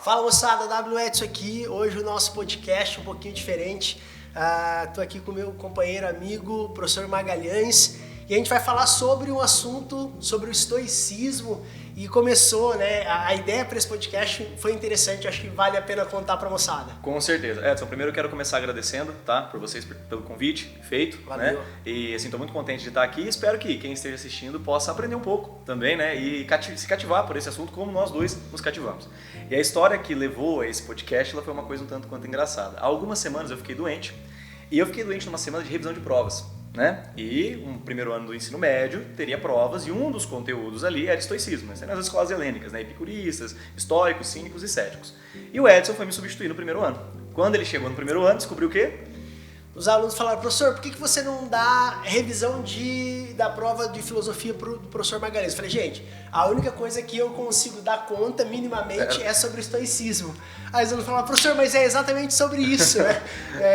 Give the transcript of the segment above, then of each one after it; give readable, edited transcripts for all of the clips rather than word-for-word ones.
Fala moçada, W Edson aqui. Hoje o nosso podcast é um pouquinho diferente. Tô aqui com o meu companheiro, amigo, professor Magalhães, e a gente vai falar sobre um assunto, sobre o estoicismo. E começou, né? A ideia para esse podcast foi interessante, acho que vale a pena contar para a moçada. Com certeza. Edson, primeiro eu quero começar agradecendo, tá? Por vocês, pelo convite feito, Valeu. né? E assim, tô muito contente de estar aqui e espero que quem esteja assistindo possa aprender um pouco também, né? E se cativar por esse assunto como nós dois nos cativamos. E a história que levou a esse podcast, ela foi uma coisa um tanto quanto engraçada. Há algumas semanas eu fiquei doente, e eu fiquei doente numa semana de revisão de provas, né? E um primeiro ano do ensino médio teria provas e um dos conteúdos ali era estoicismo, né? Nas escolas helênicas, né? Epicuristas, estoicos, cínicos e céticos. E o Edson foi me substituir no primeiro ano. Quando ele chegou no primeiro ano, descobriu o quê? Os alunos falaram, professor, por que você não dá revisão da prova de filosofia pro professor Magalhães? Eu falei, gente, a única coisa que eu consigo dar conta minimamente é sobre o estoicismo. Aí os alunos falaram, professor, mas é exatamente sobre isso, né?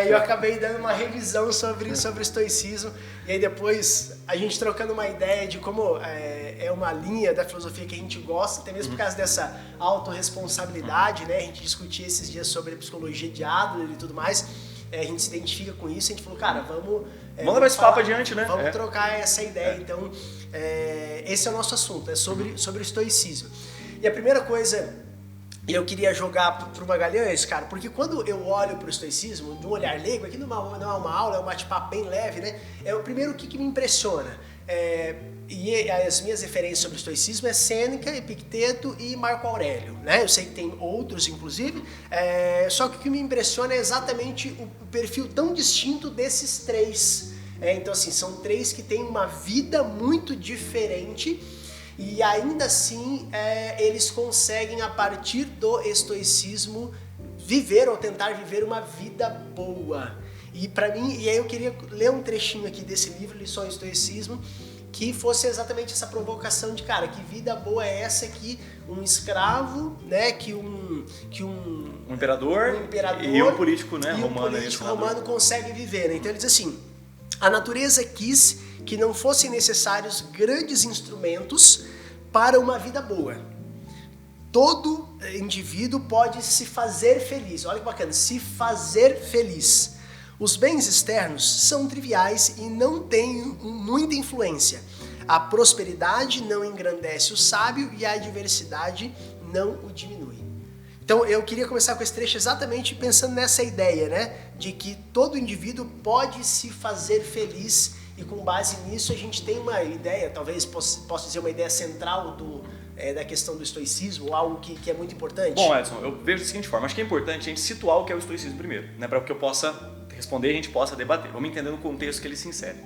Eu acabei dando uma revisão sobre o estoicismo, e aí depois a gente trocando uma ideia de como é uma linha da filosofia que a gente gosta, até mesmo por causa dessa autorresponsabilidade, né? A gente discutia esses dias sobre a psicologia de Adler e tudo mais. A gente se identifica com isso, a gente falou, cara, vamos levar esse papo adiante, né? Vamos trocar essa ideia. Então, esse é o nosso assunto, é sobre o estoicismo. E a primeira coisa que eu queria jogar pro Magalhães, cara, porque quando eu olho pro estoicismo, de um olhar leigo, aqui não é uma aula, é um bate-papo bem leve, né? O primeiro, o que me impressiona? E as minhas referências sobre o estoicismo é Sêneca, Epicteto e Marco Aurélio, né? Eu sei que tem outros, inclusive, só que o que me impressiona é exatamente o perfil tão distinto desses três. Então, assim, são três que têm uma vida muito diferente e ainda assim eles conseguem, a partir do estoicismo, viver ou tentar viver uma vida boa. E para mim, e aí eu queria ler um trechinho aqui desse livro, Lições do Estoicismo, que fosse exatamente essa provocação de, cara, que vida boa é essa que um escravo, né, que um imperador e um político, né, romano, romano consegue viver, né? Então ele diz assim: a natureza quis que não fossem necessários grandes instrumentos para uma vida boa. Todo indivíduo pode se fazer feliz. Olha que bacana, se fazer feliz. Os bens externos são triviais e não têm muita influência. A prosperidade não engrandece o sábio e a adversidade não o diminui. Então eu queria começar com esse trecho exatamente pensando nessa ideia, né? De que todo indivíduo pode se fazer feliz, e com base nisso a gente tem uma ideia, talvez possa dizer uma ideia central da questão do estoicismo, algo que é muito importante. Bom, Edson, eu vejo da seguinte forma, acho que é importante a gente situar o que é o estoicismo primeiro, né? Para que eu possa responder e a gente possa debater. Vamos entender no contexto que ele se insere.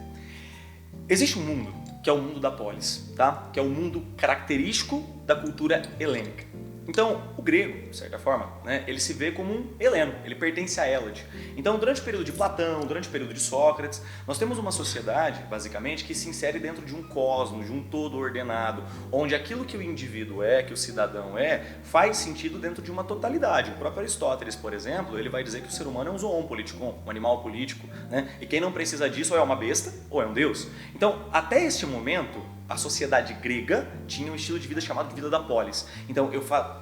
Existe um mundo que é o mundo da polis, tá? Que é o mundo característico da cultura helênica. Então, o grego, de certa forma, né, ele se vê como um heleno, ele pertence à Hélade. Então, durante o período de Platão, durante o período de Sócrates, nós temos uma sociedade, basicamente, que se insere dentro de um cosmos, de um todo ordenado, onde aquilo que o indivíduo é, que o cidadão é, faz sentido dentro de uma totalidade. O próprio Aristóteles, por exemplo, ele vai dizer que o ser humano é um zoon politikon, um animal político, né? E quem não precisa disso ou é uma besta ou é um deus. Então, até este momento, a sociedade grega tinha um estilo de vida chamado de vida da polis. Então,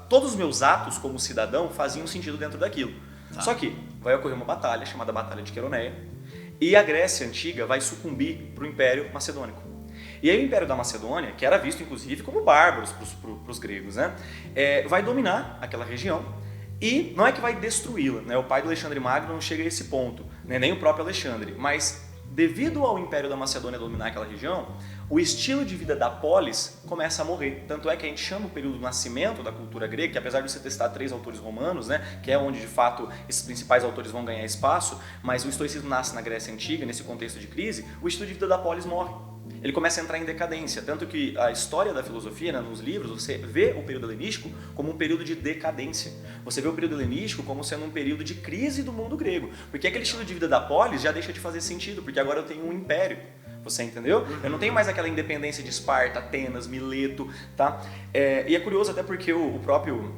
todos os meus atos como cidadão faziam sentido dentro daquilo. Tá. Só que vai ocorrer uma batalha, chamada Batalha de Queroneia, e a Grécia Antiga vai sucumbir para o Império Macedônico. E aí o Império da Macedônia, que era visto inclusive como bárbaros para os gregos, né, vai dominar aquela região. E não é que vai destruí-la, né? O pai do Alexandre Magno não chega a esse ponto, né? Nem o próprio Alexandre, mas devido ao Império da Macedônia dominar aquela região, o estilo de vida da polis começa a morrer. Tanto é que a gente chama o período do nascimento da cultura grega, que apesar de você testar 3 autores romanos, né, que é onde de fato esses principais autores vão ganhar espaço, mas o estoicismo nasce na Grécia Antiga, nesse contexto de crise, o estilo de vida da polis morre. Ele começa a entrar em decadência, tanto que a história da filosofia, né, nos livros, você vê o período helenístico como um período de decadência. Você vê o período helenístico como sendo um período de crise do mundo grego, porque aquele estilo de vida da polis já deixa de fazer sentido, porque agora eu tenho um império. Você entendeu? Eu não tenho mais aquela independência de Esparta, Atenas, Mileto, tá? E é curioso até porque o próprio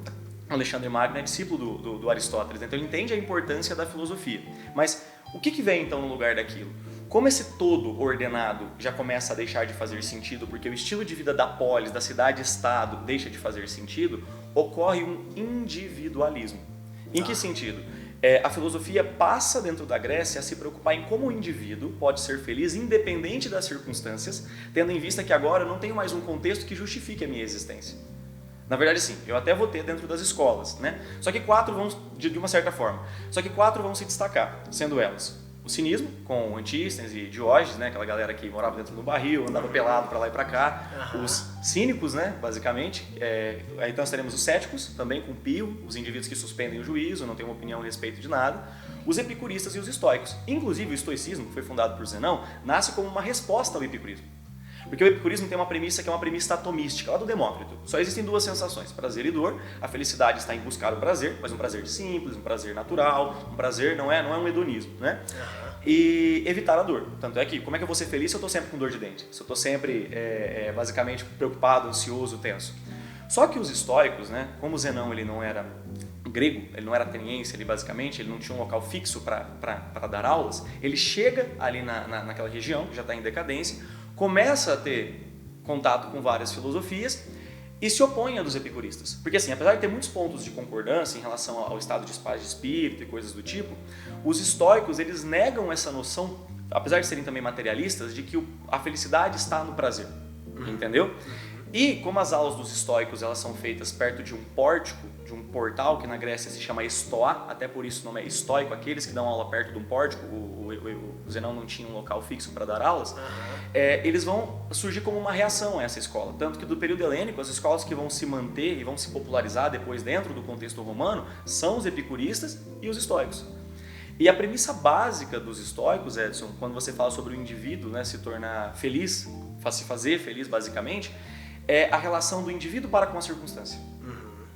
Alexandre Magno é discípulo do Aristóteles, então ele entende a importância da filosofia. Mas o que vem então no lugar daquilo? Como esse todo ordenado já começa a deixar de fazer sentido, porque o estilo de vida da polis, da cidade-estado, deixa de fazer sentido, ocorre um individualismo. Em que sentido? A filosofia passa dentro da Grécia a se preocupar em como o indivíduo pode ser feliz independente das circunstâncias, tendo em vista que agora eu não tenho mais um contexto que justifique a minha existência. Na verdade, sim, eu até vou ter dentro das escolas, né? Só que 4 vão, de uma certa forma, só que 4 vão se destacar, sendo elas o cinismo, com Antístenes e Diógenes, né? Aquela galera que morava dentro do barril, andava pelado para lá e para cá. Os cínicos, né? Basicamente. Aí nós teremos os céticos, também com Pio, os indivíduos que suspendem o juízo, não têm uma opinião a respeito de nada. Os epicuristas e os estoicos. Inclusive o estoicismo, que foi fundado por Zenão, nasce como uma resposta ao epicurismo. Porque o epicurismo tem uma premissa que é uma premissa atomística, lá do Demócrito. Só existem 2 sensações, prazer e dor. A felicidade está em buscar o prazer, mas um prazer simples, um prazer natural, um prazer não é um hedonismo, né? E evitar a dor. Tanto é que, como é que eu vou ser feliz se eu estou sempre com dor de dente? Se eu estou sempre, basicamente, preocupado, ansioso, tenso? Só que os estoicos, né, como Zenão ele não era grego, ele não era ateniense, ele basicamente ele não tinha um local fixo para dar aulas, ele chega ali naquela região, que já está em decadência, começa a ter contato com várias filosofias e se opõe a dos epicuristas. Porque assim, apesar de ter muitos pontos de concordância em relação ao estado de paz de espírito e coisas do tipo, os estoicos eles negam essa noção, apesar de serem também materialistas, de que a felicidade está no prazer. Entendeu? E como as aulas dos estoicos elas são feitas perto de um pórtico, de um portal que na Grécia se chama estoa, até por isso o nome é estoico, aqueles que dão aula perto de um pórtico, o Zenão não tinha um local fixo para dar aulas, eles vão surgir como uma reação a essa escola. Tanto que do período helênico, as escolas que vão se manter e vão se popularizar depois dentro do contexto romano são os epicuristas e os estoicos. E a premissa básica dos estoicos, Edson, quando você fala sobre o indivíduo, né, se tornar feliz, se fazer feliz basicamente, é a relação do indivíduo para com a circunstância.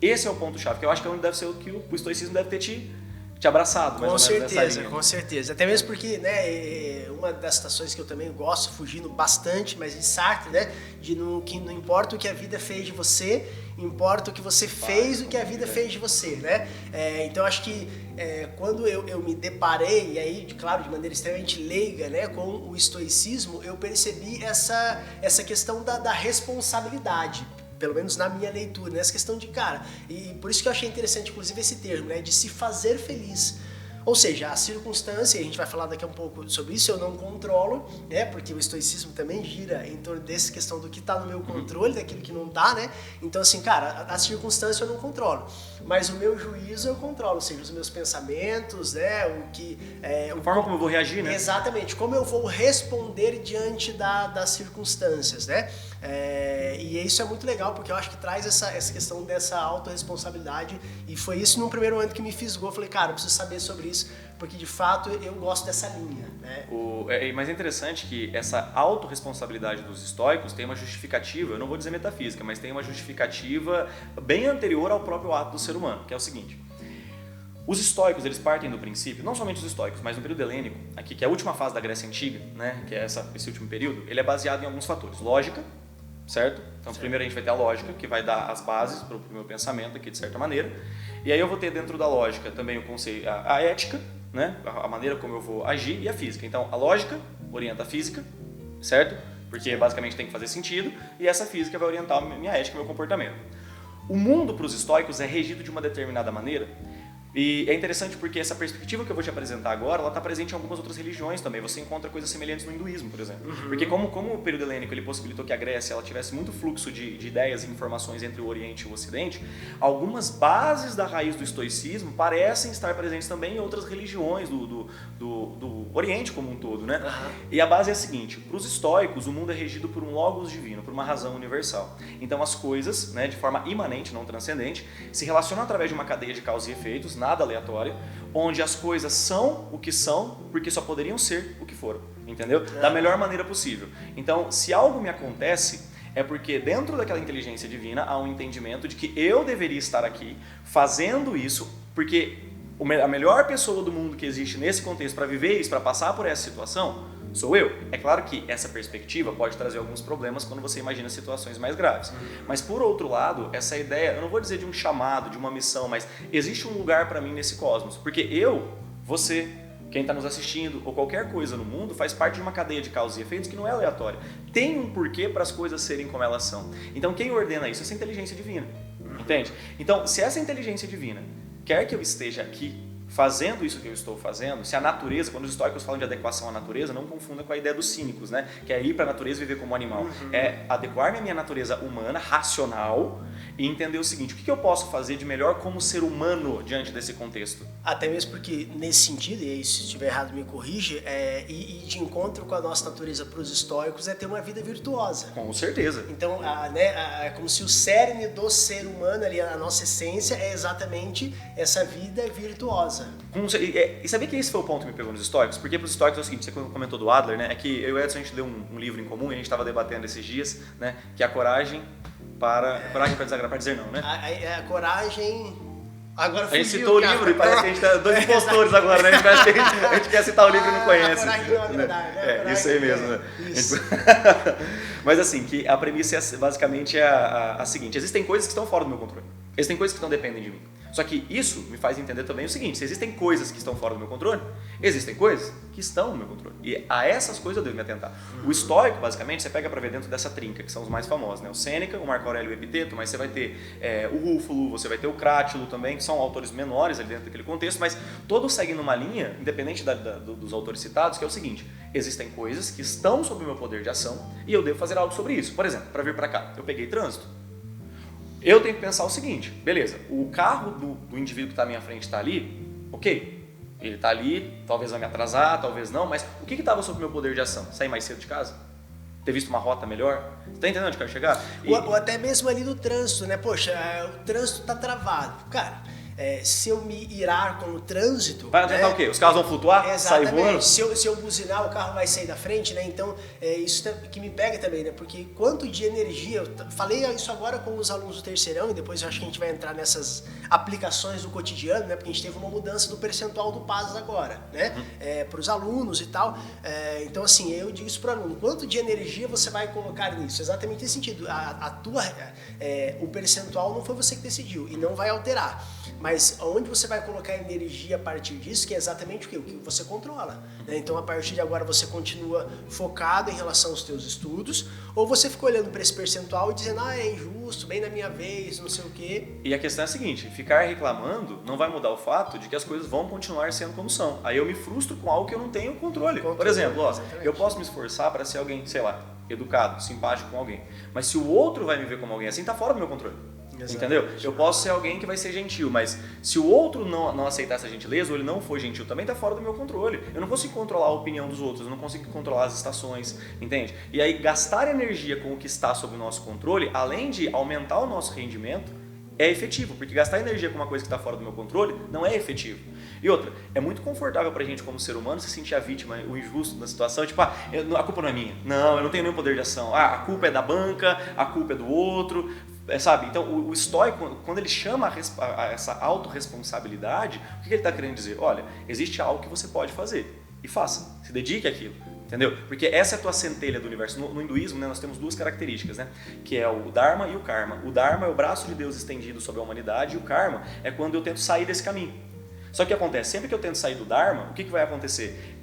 Esse é o ponto-chave, que eu acho que é onde deve ser o que o estoicismo deve ter te abraçado. Com certeza, com certeza. Até mesmo porque, né, uma das citações que eu também gosto, fugindo bastante, mas de Sartre, né, que não importa o que a vida fez de você, importa o que você fez, o que a vida fez de você, né? Então acho que quando eu me deparei, e aí, claro, de maneira extremamente leiga, né, com o estoicismo, eu percebi essa questão da responsabilidade. Pelo menos na minha leitura, nessa questão de, cara, e por isso que eu achei interessante, inclusive, esse termo, né, de se fazer feliz. Ou seja, a circunstância, e a gente vai falar daqui a um pouco sobre isso, eu não controlo, né? Porque o estoicismo também gira em torno dessa questão do que está no meu controle, daquilo que não está, né? Então, assim, cara, a circunstância eu não controlo, mas o meu juízo eu controlo, ou seja, os meus pensamentos, né? A forma como eu vou reagir, né? Exatamente, como eu vou responder diante das circunstâncias, né? E isso é muito legal, porque eu acho que traz essa questão dessa autorresponsabilidade, e foi isso num primeiro momento que me fisgou. Eu falei, cara, eu preciso saber sobre isso, porque de fato eu gosto dessa linha, né? Mas é interessante que essa autorresponsabilidade dos estoicos tem uma justificativa, eu não vou dizer metafísica, mas tem uma justificativa bem anterior ao próprio ato do ser humano, que é o seguinte: os estoicos, eles partem do princípio, não somente os estoicos, mas no período helênico, aqui, que é a última fase da Grécia Antiga, né, que é esse último período, ele é baseado em alguns fatores. Lógica, certo? Então, primeiro a gente vai ter a lógica, que vai dar as bases para o meu pensamento aqui, de certa maneira. E aí eu vou ter dentro da lógica também o conceito, a ética, né, a maneira como eu vou agir, e a física. Então, a lógica orienta a física, certo? Porque basicamente tem que fazer sentido, e essa física vai orientar a minha ética e meu comportamento. O mundo para os estoicos é regido de uma determinada maneira. E é interessante porque essa perspectiva que eu vou te apresentar agora, ela está presente em algumas outras religiões também. Você encontra coisas semelhantes no hinduísmo, por exemplo. Porque como o período helênico ele possibilitou que a Grécia ela tivesse muito fluxo de ideias e informações entre o Oriente e o Ocidente, algumas bases da raiz do estoicismo parecem estar presentes também em outras religiões do Oriente como um todo, né? E a base é a seguinte: para os estoicos, o mundo é regido por um logos divino, por uma razão universal. Então as coisas, né, de forma imanente, não transcendente, se relacionam através de uma cadeia de causa e efeitos, nada aleatório, onde as coisas são o que são porque só poderiam ser o que foram, entendeu? Da melhor maneira possível. Então, se algo me acontece, é porque dentro daquela inteligência divina há um entendimento de que eu deveria estar aqui fazendo isso, porque a melhor pessoa do mundo que existe nesse contexto para viver isso, para passar por essa situação, sou eu. É claro que essa perspectiva pode trazer alguns problemas quando você imagina situações mais graves. Mas por outro lado, essa ideia, eu não vou dizer de um chamado, de uma missão, mas existe um lugar para mim nesse cosmos. Porque eu, você, quem está nos assistindo, ou qualquer coisa no mundo, faz parte de uma cadeia de causas e efeitos que não é aleatória. Tem um porquê para as coisas serem como elas são. Então quem ordena isso? Essa inteligência divina. Entende? Então, se essa inteligência divina quer que eu esteja aqui fazendo isso que eu estou fazendo, se a natureza, quando os estoicos falam de adequação à natureza, não confunda com a ideia dos cínicos, né? Que é ir para a natureza e viver como animal. É adequar-me à minha natureza humana, racional, e entender o seguinte: o que eu posso fazer de melhor como ser humano diante desse contexto? Até mesmo porque, nesse sentido, e aí se estiver errado me corrige, e de encontro com a nossa natureza para os estoicos é ter uma vida virtuosa. Com certeza. Então, é como se o cerne do ser humano, ali, a nossa essência, é exatamente essa vida virtuosa. E sabia que esse foi o ponto que me pegou nos estoicos? Porque para os estoicos é o seguinte: você comentou do Adler, né? É que eu e o Edson, a gente leu um livro em comum e a gente estava debatendo esses dias, né? Que é a coragem para desagradar, para dizer não, né? A coragem... Agora a gente citou o livro e parece que a gente tá dois impostores agora, né? A gente quer citar o livro e não conhece. A coragem não é verdade, né? Isso aí mesmo, né? Isso. Mas assim, que a premissa basicamente é a seguinte: existem coisas que estão fora do meu controle. Existem coisas que não dependem de mim. Só que isso me faz entender também o seguinte: se existem coisas que estão fora do meu controle, existem coisas que estão no meu controle. E a essas coisas eu devo me atentar. O estoico, basicamente, você pega para ver dentro dessa trinca, que são os mais famosos, né? O Sêneca, o Marco Aurélio e o Epiteto, mas você vai ter o Rúfulo, você vai ter o Crátilo também, que são autores menores ali dentro daquele contexto, mas todos seguem numa linha, independente dos autores citados, que é o seguinte: existem coisas que estão sob o meu poder de ação e eu devo fazer algo sobre isso. Por exemplo, para vir para cá, eu peguei trânsito. Eu tenho que pensar o seguinte: beleza, o carro do indivíduo que está à minha frente está ali, ok, ele está ali, talvez vai me atrasar, talvez não, mas o que estava sob o meu poder de ação? Sair mais cedo de casa? Ter visto uma rota melhor? Você está entendendo onde eu quero chegar? Ou até mesmo ali no trânsito, né? Poxa, o trânsito está travado. Cara, se eu me irar com o trânsito... Vai adiantar o quê? Os carros vão flutuar? Sair voando? Se eu buzinar, o carro vai sair da frente, né? Então, isso que me pega também, né? Porque quanto de energia... Eu falei isso agora com os alunos do terceirão e depois eu acho que a gente vai entrar nessas aplicações do cotidiano, né? Porque a gente teve uma mudança do percentual do PAS agora, né? Para os alunos e tal. Então, assim, eu digo isso para o aluno: quanto de energia você vai colocar nisso? Exatamente nesse sentido. O percentual não foi você que decidiu e não vai alterar. Mas onde você vai colocar energia a partir disso, que é exatamente o quê? O que você controla. Né? Então, a partir de agora, você continua focado em relação aos teus estudos, ou você fica olhando para esse percentual e dizendo: é injusto, bem na minha vez, não sei o quê. E a questão é a seguinte: ficar reclamando não vai mudar o fato de que as coisas vão continuar sendo como são. Aí eu me frustro com algo que eu não tenho controle. Por exemplo, eu posso me esforçar para ser alguém, sei lá, educado, simpático com alguém. Mas se o outro vai me ver como alguém assim, tá fora do meu controle. Entendeu? Eu posso ser alguém que vai ser gentil, mas se o outro não aceitar essa gentileza, ou ele não for gentil também, tá fora do meu controle. Eu não consigo controlar a opinião dos outros, eu não consigo controlar as estações, entende? E aí gastar energia com o que está sob o nosso controle, além de aumentar o nosso rendimento, é efetivo, porque gastar energia com uma coisa que está fora do meu controle não é efetivo. E outra, é muito confortável pra gente como ser humano se sentir a vítima, o injusto da situação, tipo, a culpa não é minha, não, eu não tenho nenhum poder de ação, a culpa é da banca, a culpa é do outro, sabe? Então o estoico, quando ele chama essa autorresponsabilidade, o que ele está querendo dizer? Olha, existe algo que você pode fazer e faça, se dedique àquilo. Entendeu? Porque essa é a tua centelha do universo. No hinduísmo, né, nós temos duas características, né? Que é o Dharma e o Karma. O Dharma é o braço de Deus estendido sobre a humanidade, e o Karma é quando eu tento sair desse caminho. Só que o que acontece? Sempre que eu tento sair do Dharma, o que vai acontecer?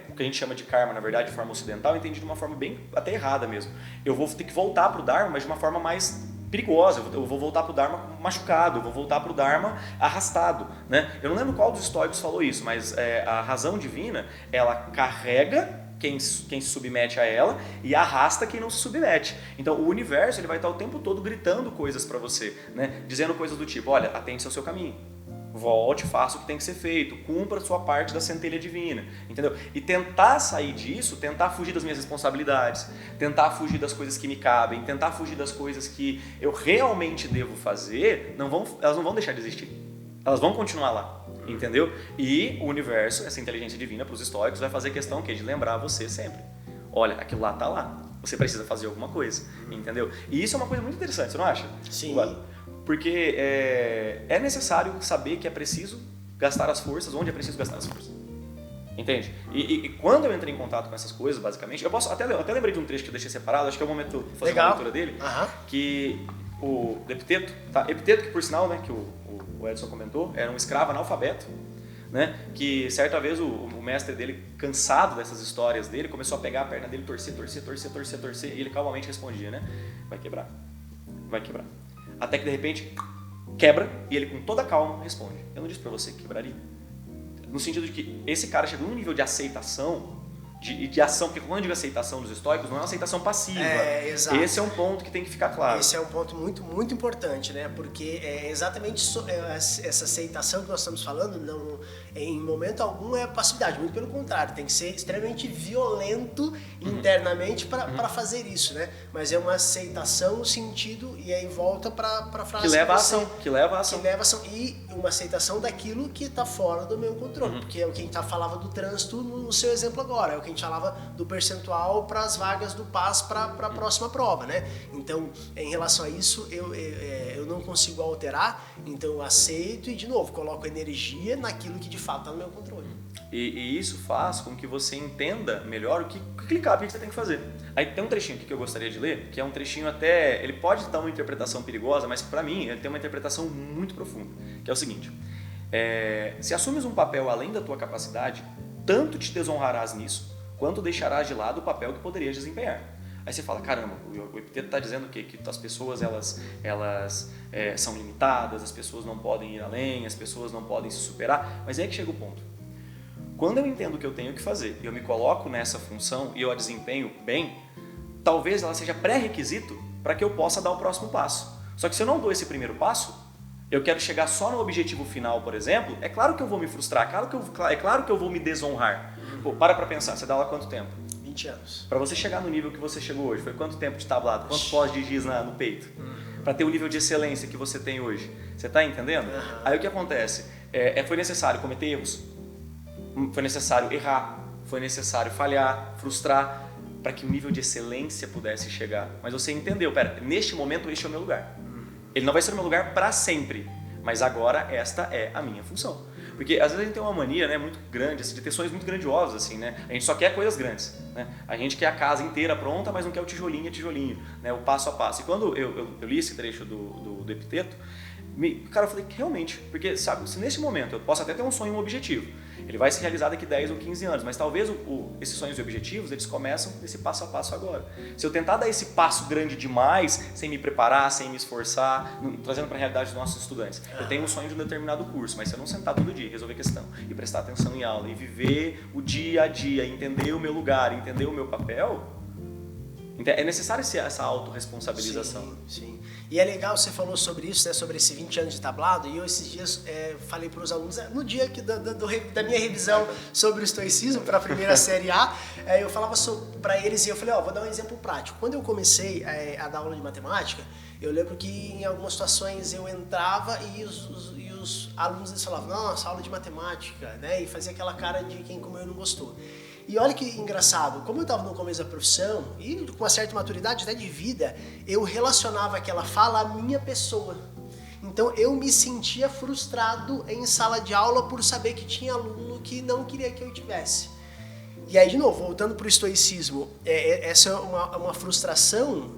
O que a gente chama de Karma, na verdade, de forma ocidental, entendido de uma forma bem até errada mesmo. Eu vou ter que voltar para o Dharma, mas de uma forma mais perigosa. Eu vou voltar para o Dharma machucado, eu vou voltar para o Dharma arrastado, né? Eu não lembro qual dos estoicos falou isso, mas a razão divina, ela carrega quem se submete a ela e arrasta quem não se submete. Então o universo ele vai estar o tempo todo gritando coisas para você, né? Dizendo coisas do tipo: olha, atente ao seu caminho, volte, faça o que tem que ser feito, cumpra a sua parte da centelha divina, entendeu? E tentar sair disso, tentar fugir das minhas responsabilidades, tentar fugir das coisas que me cabem, tentar fugir das coisas que eu realmente devo fazer, elas não vão deixar de existir, elas vão continuar lá. Entendeu? E o universo, essa inteligência divina para os estoicos, vai fazer questão de lembrar você sempre: olha, aquilo lá está lá, você precisa fazer alguma coisa, entendeu? E isso é uma coisa muito interessante, você não acha? Sim. Porque é necessário saber que é preciso gastar as forças onde é preciso gastar as forças. Entende? E quando eu entrei em contato com essas coisas, basicamente, eu até lembrei de um trecho que eu deixei separado, acho que é o momento de eu fazer uma leitura dele, que o Epiteto, tá? Epiteto, que por sinal, né, que o Edson comentou, era um escravo analfabeto, né? Que certa vez o mestre dele, cansado dessas histórias dele, começou a pegar a perna dele, torcer, e ele calmamente respondia, né? Vai quebrar. Até que de repente quebra e ele com toda a calma responde: eu não disse pra você que quebraria. No sentido de que esse cara chegou num nível de aceitação, de ação, porque quando eu digo aceitação dos estoicos, não é uma aceitação passiva. Exato. Esse é um ponto que tem que ficar claro. Esse é um ponto muito, muito importante, né? Porque exatamente essa aceitação que nós estamos falando, não, em momento algum é passividade, muito pelo contrário, tem que ser extremamente violento internamente para fazer isso, né? Mas é uma aceitação no sentido, e aí volta para a frase que leva à ação. E uma aceitação daquilo que está fora do meu controle, porque é o que a gente falava do trânsito no seu exemplo agora, é o que a gente falava do percentual para as vagas do PAS para a próxima prova, né? Então, em relação a isso, eu não consigo alterar, então eu aceito e, de novo, coloco energia naquilo que de fato está no meu controle. E isso faz com que você entenda melhor o que clicar, o que você tem que fazer. Aí tem um trechinho aqui que eu gostaria de ler, que é um trechinho até, ele pode dar uma interpretação perigosa, mas para mim ele tem uma interpretação muito profunda, que é o seguinte: se assumes um papel além da tua capacidade, tanto te desonrarás nisso, quanto deixarás de lado o papel que poderias desempenhar. Aí você fala, caramba, o Epiteto está dizendo que as pessoas elas são limitadas, as pessoas não podem ir além, as pessoas não podem se superar, mas é aí que chega o ponto. Quando eu entendo o que eu tenho que fazer e eu me coloco nessa função e eu a desempenho bem, talvez ela seja pré-requisito para que eu possa dar o próximo passo. Só que se eu não dou esse primeiro passo, eu quero chegar só no objetivo final, por exemplo, é claro que eu vou me frustrar, é claro que eu vou me desonrar. Pô, para pensar, você dá aula há quanto tempo? 20 anos. Para você chegar no nível que você chegou hoje, foi quanto tempo de tablado? Quantos pós de giz no peito? Para ter o nível de excelência que você tem hoje. Você está entendendo? Aí o que acontece? Foi necessário cometer erros, foi necessário errar, foi necessário falhar, frustrar, para que o nível de excelência pudesse chegar. Mas você entendeu, neste momento este é o meu lugar. Ele não vai ser o meu lugar para sempre, mas agora esta é a minha função. Porque às vezes a gente tem uma mania, né, muito grande, assim, de ter sonhos muito grandiosos, assim, né? A gente só quer coisas grandes, né? A gente quer a casa inteira pronta, mas não quer o tijolinho, né? O passo a passo. E quando eu li esse trecho do Epiteto, cara, eu falei que realmente, porque sabe, se nesse momento eu posso até ter um sonho, um objetivo, ele vai se realizar daqui 10 ou 15 anos, mas talvez esses sonhos e objetivos, eles começam nesse passo a passo agora. Se eu tentar dar esse passo grande demais, sem me preparar, sem me esforçar, trazendo para a realidade dos nossos estudantes, eu tenho um sonho de um determinado curso, mas se eu não sentar todo dia, resolver questão, e prestar atenção em aula, e viver o dia a dia, entender o meu lugar, entender o meu papel, é necessário essa autorresponsabilização. Sim. E é legal, você falou sobre isso, né, sobre esse 20 anos de tablado, e eu esses dias falei para os alunos, no dia da minha revisão sobre o estoicismo, para a primeira série A, eu falava para eles, e eu falei, vou dar um exemplo prático. Quando eu comecei a dar aula de matemática, eu lembro que em algumas situações eu entrava e os alunos eles falavam, nossa, aula de matemática, né, e fazia aquela cara de quem comeu e não gostou. E olha que engraçado, como eu estava no começo da profissão, e com uma certa maturidade até de vida, eu relacionava aquela fala à minha pessoa. Então eu me sentia frustrado em sala de aula por saber que tinha aluno que não queria que eu tivesse. E aí, de novo, voltando para o estoicismo, essa é uma frustração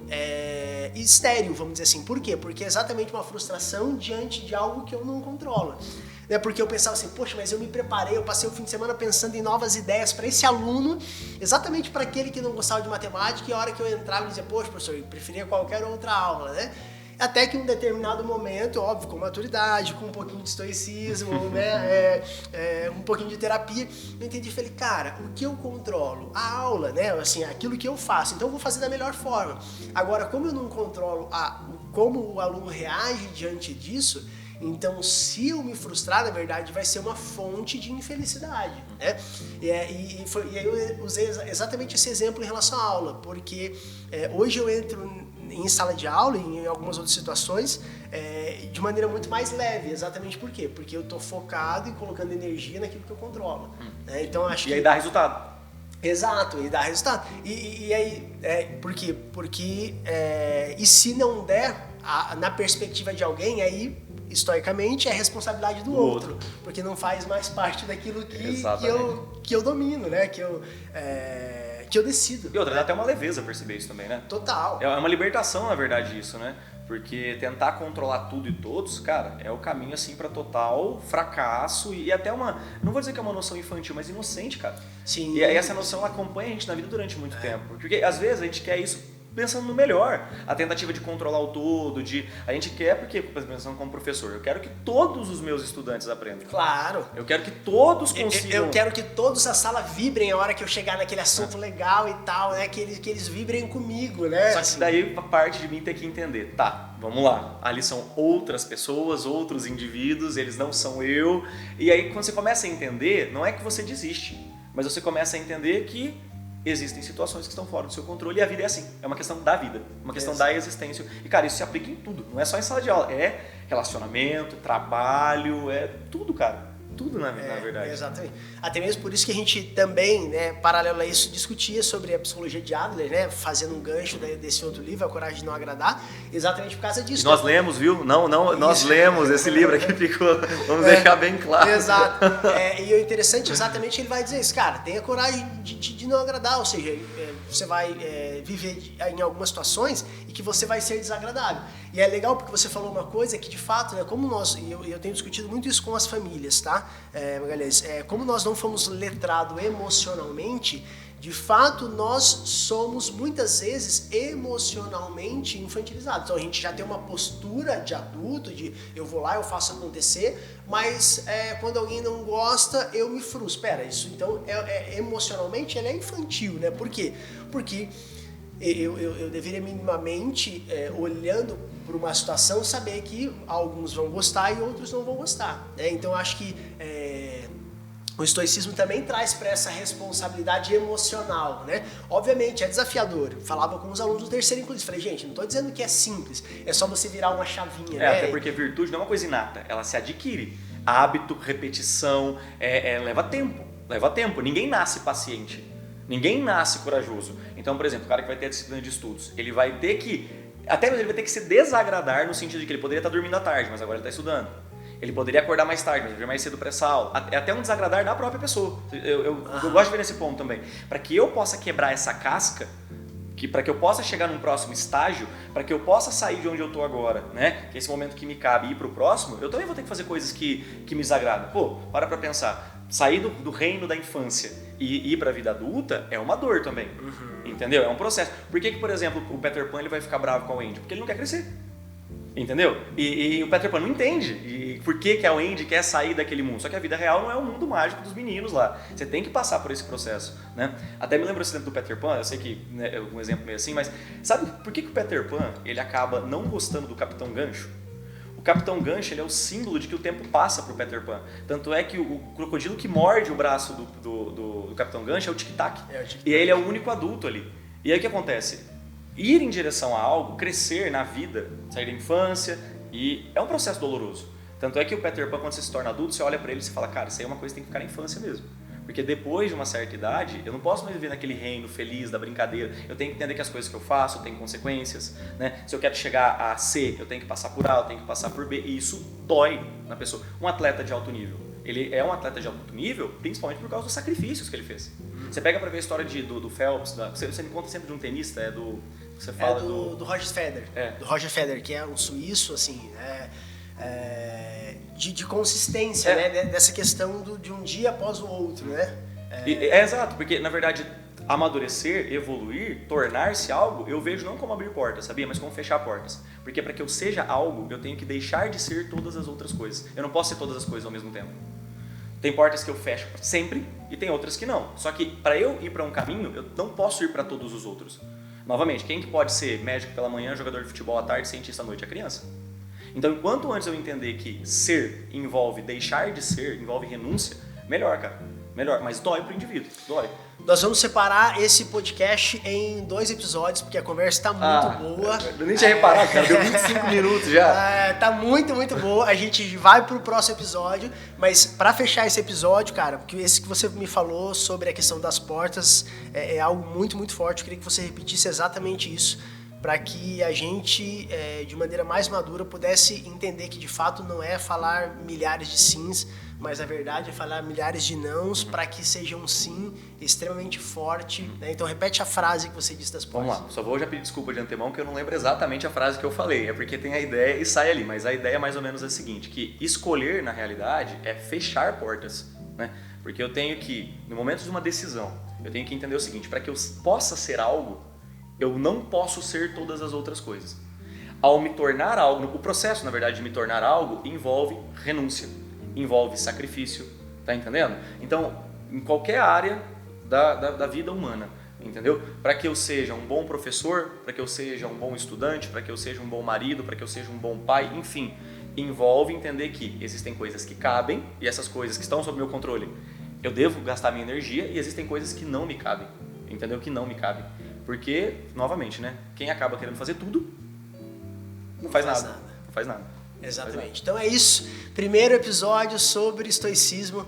estéril, vamos dizer assim. Por quê? Porque é exatamente uma frustração diante de algo que eu não controlo. Porque eu pensava assim, poxa, mas eu me preparei, eu passei o fim de semana pensando em novas ideias para esse aluno, exatamente para aquele que não gostava de matemática, e a hora que eu entrava, eu dizia, poxa, professor, eu preferia qualquer outra aula, né? Até que em um determinado momento, óbvio, com maturidade, com um pouquinho de estoicismo, né, um pouquinho de terapia, eu entendi e falei, cara, o que eu controlo? A aula, né, assim, aquilo que eu faço, então eu vou fazer da melhor forma. Agora, como eu não controlo como o aluno reage diante disso, então, se eu me frustrar, na verdade, vai ser uma fonte de infelicidade, né? E aí eu usei exatamente esse exemplo em relação à aula, porque hoje eu entro em sala de aula, em algumas outras situações, de maneira muito mais leve. Exatamente por quê? Porque eu estou focado e colocando energia naquilo que eu controlo. Né? Então, acho que... aí dá resultado. Exato, e dá resultado. E aí, por quê? Porque, e se não der, na perspectiva de alguém, aí... estoicamente é responsabilidade do outro, porque não faz mais parte daquilo que eu domino, né? Que eu decido. E outra, dá até uma leveza perceber isso também, né? Total. É uma libertação, na verdade, isso, né? Porque tentar controlar tudo e todos, cara, é o caminho assim para total fracasso e até não vou dizer que é uma noção infantil, mas inocente, cara. Sim. E aí essa noção ela acompanha a gente na vida durante muito tempo. Porque às vezes a gente quer isso pensando no melhor, a tentativa de controlar o todo, a gente quer, porque pensando como professor, eu quero que todos os meus estudantes aprendam. Claro. Eu quero que todos consigam. Eu quero que todos a sala vibrem a hora que eu chegar naquele assunto legal e tal, né? Que eles vibrem comigo, né? Só que daí a parte de mim tem que entender, tá, vamos lá, ali são outras pessoas, outros indivíduos, eles não são eu. E aí quando você começa a entender, não é que você desiste, mas você começa a entender que existem situações que estão fora do seu controle e a vida é assim, é uma questão da vida, uma questão da existência. E cara, isso se aplica em tudo, não é só em sala de aula, é relacionamento, trabalho, é tudo, cara. Tudo na verdade. Exatamente. Até mesmo por isso que a gente também, né, paralelo a isso, discutia sobre a psicologia de Adler, né, fazendo um gancho desse outro livro, A Coragem de Não Agradar, exatamente por causa disso. E nós lemos, viu? Nós lemos esse livro aqui, ficou, vamos deixar bem claro. Exato. E o interessante exatamente ele vai dizer isso, cara, tenha coragem de não agradar, ou seja, você vai viver em algumas situações e que você vai ser desagradável. E é legal porque você falou uma coisa que de fato, né, como nós, e eu tenho discutido muito isso com as famílias, tá? Magalhães, como nós não fomos letrados emocionalmente, de fato nós somos muitas vezes emocionalmente infantilizados. Então a gente já tem uma postura de adulto, de eu vou lá, eu faço acontecer, mas quando alguém não gosta, eu me frustro. Espera, isso então emocionalmente ele é infantil, né? Por quê? Porque eu deveria minimamente, olhando para uma situação, saber que alguns vão gostar e outros não vão gostar. Né? Então, eu acho que o estoicismo também traz para essa responsabilidade emocional. Né? Obviamente, é desafiador. Eu falava com os alunos do terceiro, inclusive. Falei, gente, não estou dizendo que é simples. É só você virar uma chavinha. Né? Até porque virtude não é uma coisa inata. Ela se adquire. Hábito, repetição, leva tempo. Leva tempo. Ninguém nasce paciente. Ninguém nasce corajoso. Então, por exemplo, o cara que vai ter a disciplina de estudos, ele vai ter que, até mesmo ele vai ter que se desagradar no sentido de que ele poderia estar dormindo à tarde, mas agora ele está estudando. Ele poderia acordar mais tarde, mas vir mais cedo para essa aula. É até um desagradar da própria pessoa. Eu gosto de ver nesse ponto também. Para que eu possa quebrar essa casca, para que eu possa chegar num próximo estágio, para que eu possa sair de onde eu estou agora, né? Que esse momento que me cabe ir para o próximo, eu também vou ter que fazer coisas que me desagradam. Pô, para pensar. Sair do reino da infância e ir para a vida adulta é uma dor também, entendeu? É um processo. Por que, por exemplo, o Peter Pan ele vai ficar bravo com a Wendy? Porque ele não quer crescer, entendeu? E o Peter Pan não entende por que a Wendy quer sair daquele mundo. Só que a vida real não é o mundo mágico dos meninos lá. Você tem que passar por esse processo, né? Até me lembro esse exemplo do Peter Pan, eu sei que é um exemplo meio assim, mas sabe por que o Peter Pan ele acaba não gostando do Capitão Gancho? O Capitão Gancho ele é o símbolo de que o tempo passa para o Peter Pan. Tanto é que o crocodilo que morde o braço do Capitão Gancho é o Tic-Tac. E ele é o único adulto ali. E aí o que acontece? Ir em direção a algo, crescer na vida, sair da infância, e é um processo doloroso. Tanto é que o Peter Pan, quando você se torna adulto, você olha para ele e você fala, cara, isso aí é uma coisa que tem que ficar na infância mesmo. Porque depois de uma certa idade, eu não posso mais viver naquele reino feliz da brincadeira. Eu tenho que entender que as coisas que eu faço têm consequências, né? Se eu quero chegar a C, eu tenho que passar por A, eu tenho que passar por B. E isso dói na pessoa. Um atleta de alto nível, ele é um atleta de alto nível principalmente por causa dos sacrifícios que ele fez. Você pega pra ver a história do Phelps, você me conta sempre de um tenista, você fala do Roger Federer. Do Roger Federer, que é um suíço, assim, de consistência, né? Dessa questão de um dia após o outro, né? Exato, porque na verdade amadurecer, evoluir, tornar-se algo, eu vejo não como abrir portas, sabia? Mas como fechar portas. Porque para que eu seja algo, eu tenho que deixar de ser todas as outras coisas. Eu não posso ser todas as coisas ao mesmo tempo. Tem portas que eu fecho sempre e tem outras que não. Só que para eu ir para um caminho, eu não posso ir para todos os outros. Novamente, quem que pode ser médico pela manhã, jogador de futebol à tarde, cientista à noite? A criança. Então, enquanto antes eu entender que ser envolve deixar de ser, envolve renúncia, melhor, cara. Melhor, mas dói pro indivíduo, dói. Nós vamos separar esse podcast em 2 episódios, porque a conversa está muito boa. Eu nem tinha reparado, cara, deu 25 minutos já. Tá muito, muito boa. A gente vai pro próximo episódio, mas para fechar esse episódio, cara, porque esse que você me falou sobre a questão das portas é algo muito, muito forte. Eu queria que você repetisse exatamente isso, para que a gente, de maneira mais madura, pudesse entender que de fato não é falar milhares de sims, mas a verdade é falar milhares de nãos para que seja um sim extremamente forte. Né? Então repete a frase que você disse das portas. Vamos lá, só vou já pedir desculpa de antemão que eu não lembro exatamente a frase que eu falei, é porque tem a ideia e sai ali, mas a ideia mais ou menos é a seguinte, que escolher na realidade é fechar portas, né? Porque eu tenho que, no momento de uma decisão, eu tenho que entender o seguinte, para que eu possa ser algo, eu não posso ser todas as outras coisas. Ao me tornar algo, o processo, na verdade, de me tornar algo envolve renúncia, envolve sacrifício, tá entendendo? Então, em qualquer área da vida humana, entendeu? Para que eu seja um bom professor, para que eu seja um bom estudante, para que eu seja um bom marido, para que eu seja um bom pai, enfim, envolve entender que existem coisas que cabem e essas coisas que estão sob meu controle, eu devo gastar minha energia e existem coisas que não me cabem, entendeu? Que não me cabem. Porque, novamente, né? Quem acaba querendo fazer tudo, não faz nada. Não faz nada. Exatamente. Então é isso. Primeiro episódio sobre estoicismo.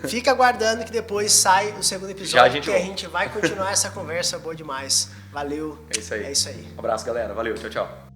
Fica aguardando que depois sai o segundo episódio, que a gente vai continuar essa conversa boa demais. Valeu. É isso aí. É isso aí. Um abraço, galera. Valeu. Tchau, tchau.